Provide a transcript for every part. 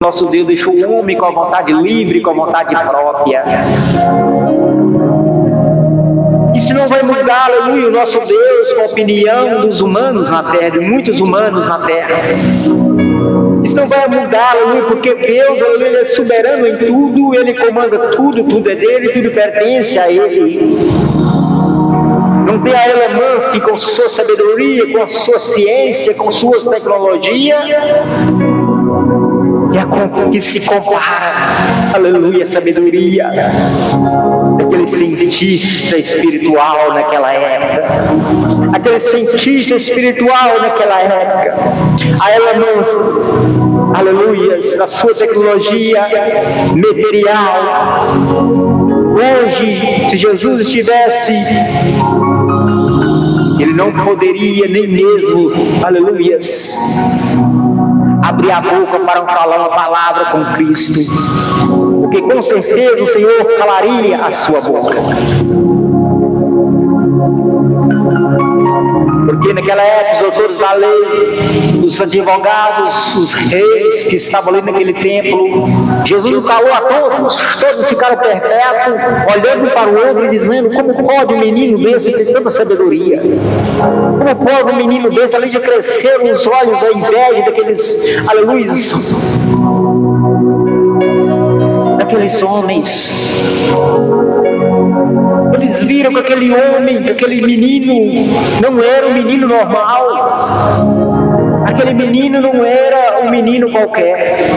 Nosso Deus deixou o homem com a vontade livre, com a vontade própria. Isso não vai mudar, aleluia, o nosso Deus com a opinião dos humanos na terra, de muitos humanos na terra. Isso não vai mudar, aleluia, porque Deus, aleluia, Ele é soberano em tudo, Ele comanda tudo, tudo é dele, tudo pertence a Ele. Não tem a Elon Musk com sua sabedoria, com a sua ciência, com suas tecnologias, que se compara, aleluia, a sabedoria daquele cientista espiritual naquela época, aquele cientista espiritual naquela época, a Elon Musk, aleluia, na sua tecnologia material. Hoje, se Jesus estivesse, Ele não poderia nem mesmo, aleluias, abrir a boca para falar uma palavra com Cristo, porque com certeza o Senhor calaria a sua boca. Porque naquela época os doutores da lei, os advogados, os reis que estavam ali naquele templo, Jesus calou a todos, todos ficaram perpétuos, olhando para o outro e dizendo: como pode um menino desse ter tanta sabedoria? Como pode um menino desse, além de crescer os olhos, a inveja daqueles, aleluia, daqueles homens? Eles viram que aquele homem, que aquele menino não era um menino normal. Aquele menino não era um menino qualquer.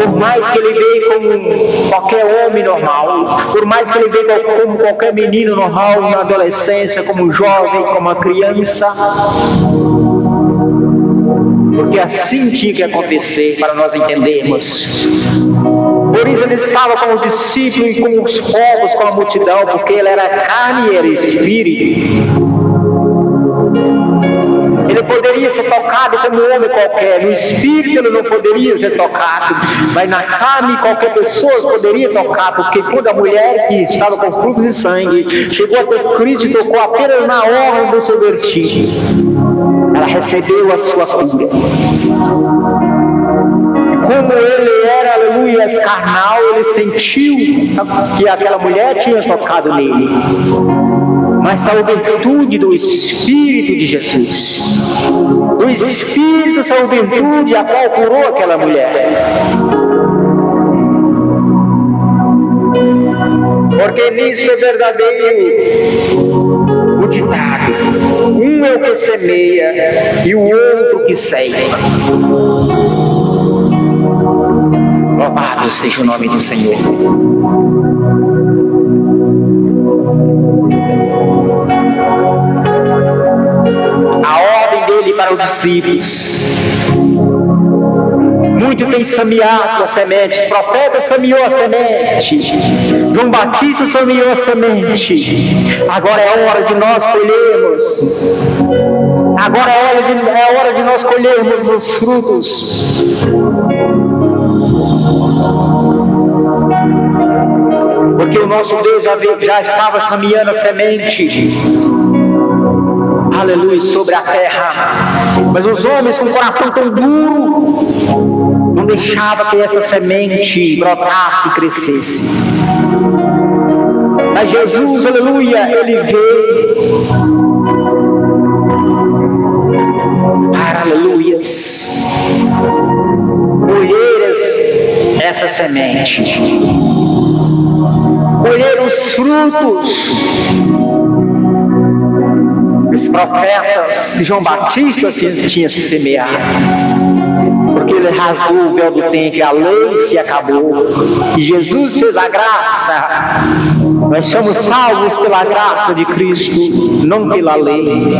Por mais que ele veio como qualquer homem normal, por mais que ele veio como qualquer menino normal na adolescência, como jovem, como uma criança, porque assim tinha que acontecer para nós entendermos. Por isso ele estava com os discípulos e com os povos, com a multidão, porque ele era carne e era espírito. Ele poderia ser tocado como um homem qualquer, no espírito ele não poderia ser tocado, mas na carne qualquer pessoa poderia tocar, porque quando a mulher que estava com fluxo de sangue chegou até Cristo e tocou apenas na orla do seu vertigo, ela recebeu a sua cura. Como ele era, aleluia, carnal, ele sentiu que aquela mulher tinha tocado nele. Mas saiu virtude do Espírito de Jesus. O Espírito saiu virtude a qual curou aquela mulher. Porque nisso é verdadeiro o ditado: um é o que semeia e o outro que ceifa. Louvado seja o nome do Senhor. A ordem dele para os discípulos: muito tem semeado a semente, o profeta semeou a semente, João Batista semeou a semente. Agora é hora de nós colhermos. Agora é hora de nós colhermos os frutos. Porque o nosso Deus já estava semeando a semente, aleluia, sobre a terra. Mas os homens com o coração tão duro não deixavam que essa semente brotasse e crescesse. Mas Jesus, aleluia, ele veio para, aleluia, colher essa semente, colher os frutos. Os profetas que João Batista tinha semeado, porque ele rasgou o véu do templo e a lei se acabou, e Jesus fez a graça. Nós somos salvos pela graça de Cristo, não pela lei.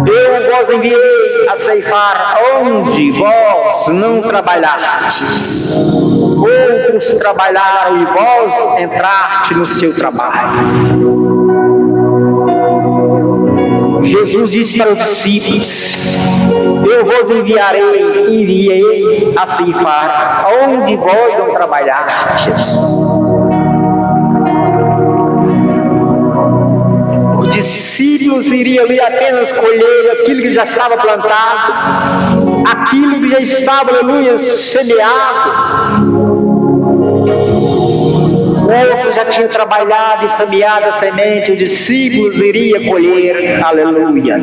Eu vos enviei a ceifar onde vós não trabalhastes. Outros trabalharam e vós entraste no seu trabalho. Jesus disse para os discípulos: eu vos enviei a ceifar onde vós não trabalhastes. discípulos iriam ali apenas colher aquilo que já estava plantado, aquilo que já estava, aleluia, semeado. Outros já tinham trabalhado e semeado a semente, os discípulos iriam colher, aleluia.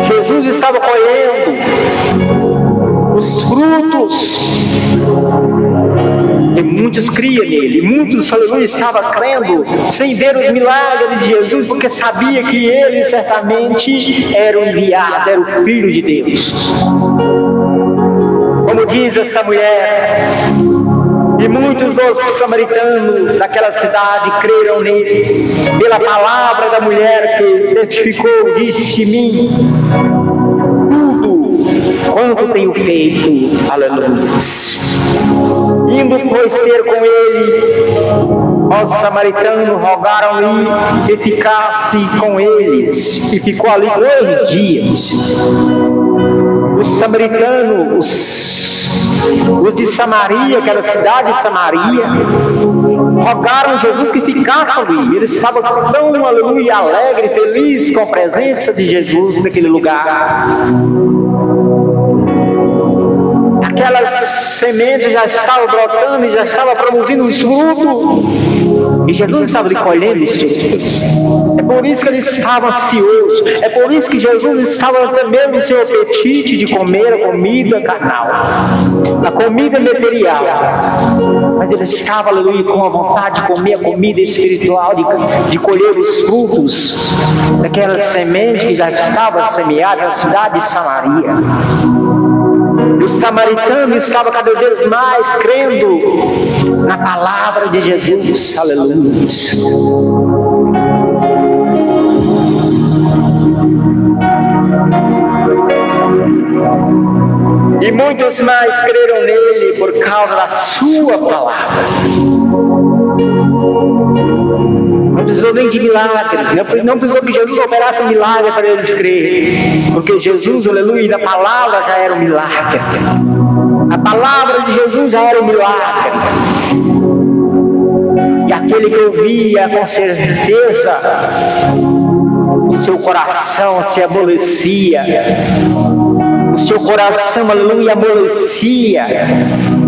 Jesus estava colhendo os frutos, e muitos criam nele, muitos, aleluia, estavam crendo, sem ver os milagres de Jesus, porque sabia que ele certamente era o enviado, era o Filho de Deus. Como diz esta mulher, e muitos dos samaritanos daquela cidade creram nele, pela palavra da mulher que identificou, disse de mim, tudo quanto tenho feito, aleluia. Indo, pois, ter com ele, os samaritanos rogaram-lhe que ficasse com eles, e ficou ali 2 dias. Os samaritanos, os de Samaria, aquela cidade de Samaria, rogaram a Jesus que ficasse ali. Eles estavam tão, aleluia, alegre, feliz com a presença de Jesus naquele lugar. Aquelas sementes já estavam brotando e já estavam produzindo os frutos. E Jesus estava ali colhendo isso. É por isso que eles estavam ansiosos. É por isso que Jesus estava até mesmo sem o apetite de comer a comida carnal, a comida material. Mas ele estava, aleluia, com a vontade de comer a comida espiritual, de colher os frutos daquela semente que já estava semeada na cidade de Samaria. E os samaritanos estavam cada vez mais crendo na palavra de Jesus. Aleluia. E muitos mais creram nele por causa da sua palavra. Não precisou nem de milagre, não precisou que Jesus operasse um milagre para eles crerem, porque Jesus, aleluia, da palavra já era um milagre. A palavra de Jesus já era um milagre. E aquele que ouvia, com certeza, o seu coração se amolecia, o seu coração, aleluia, amolecia,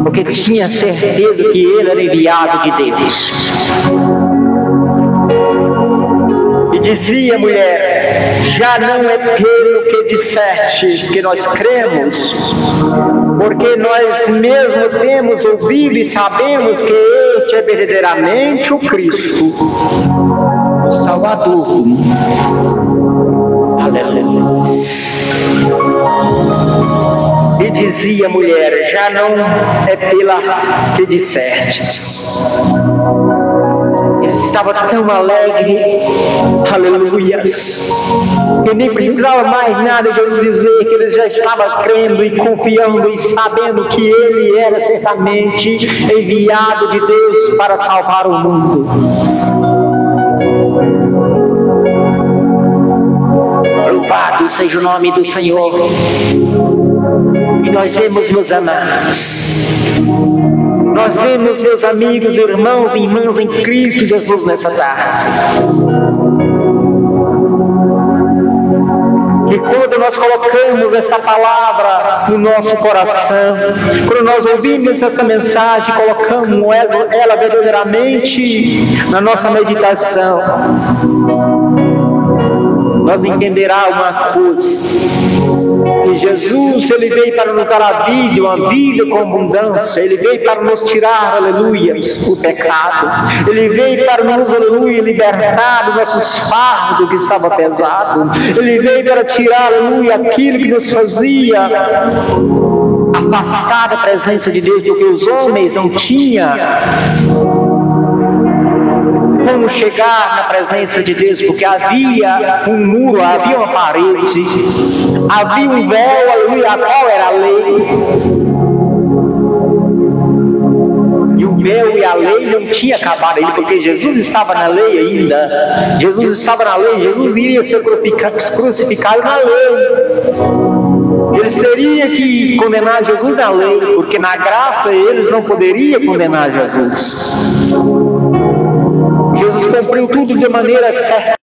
porque tinha certeza que ele era enviado de Deus. E dizia a mulher, já não é pelo que dissestes que nós cremos, porque nós mesmos temos ouvido e sabemos que este é verdadeiramente o Cristo, o Salvador do mundo. Aleluia. E dizia a mulher, já não é pela que dissestes. Estava tão alegre, aleluias, que nem precisava mais nada de Jesus dizer que ele já estava crendo e confiando e sabendo que ele era certamente enviado de Deus para salvar o mundo. Louvado seja o nome do Senhor. E nós vemos, meus amados, nós vemos, meus amigos, irmãos e irmãs em Cristo Jesus nessa tarde, que quando nós colocamos esta palavra no nosso coração, quando nós ouvimos essa mensagem, colocamos ela verdadeiramente na nossa meditação, nós entenderá uma coisa, que Jesus, ele veio para nos dar a vida, uma vida com abundância. Ele veio para nos tirar, aleluia, o pecado. Ele veio para nos, aleluia, libertar dos nossos fardos que estava pesado. Ele veio para tirar, aleluia, aquilo que nos fazia afastar da presença de Deus, porque os homens não tinham como chegar na presença de Deus, porque havia um muro, havia uma parede, havia um véu, aleluia, a qual era a lei. E o véu e a lei não tinha acabado ainda, porque Jesus estava na lei ainda. Jesus estava na lei, Jesus iria ser crucificado na lei. Eles teriam que condenar Jesus na lei, porque na graça eles não poderiam condenar Jesus. Jesus cumpriu tudo de maneira certa.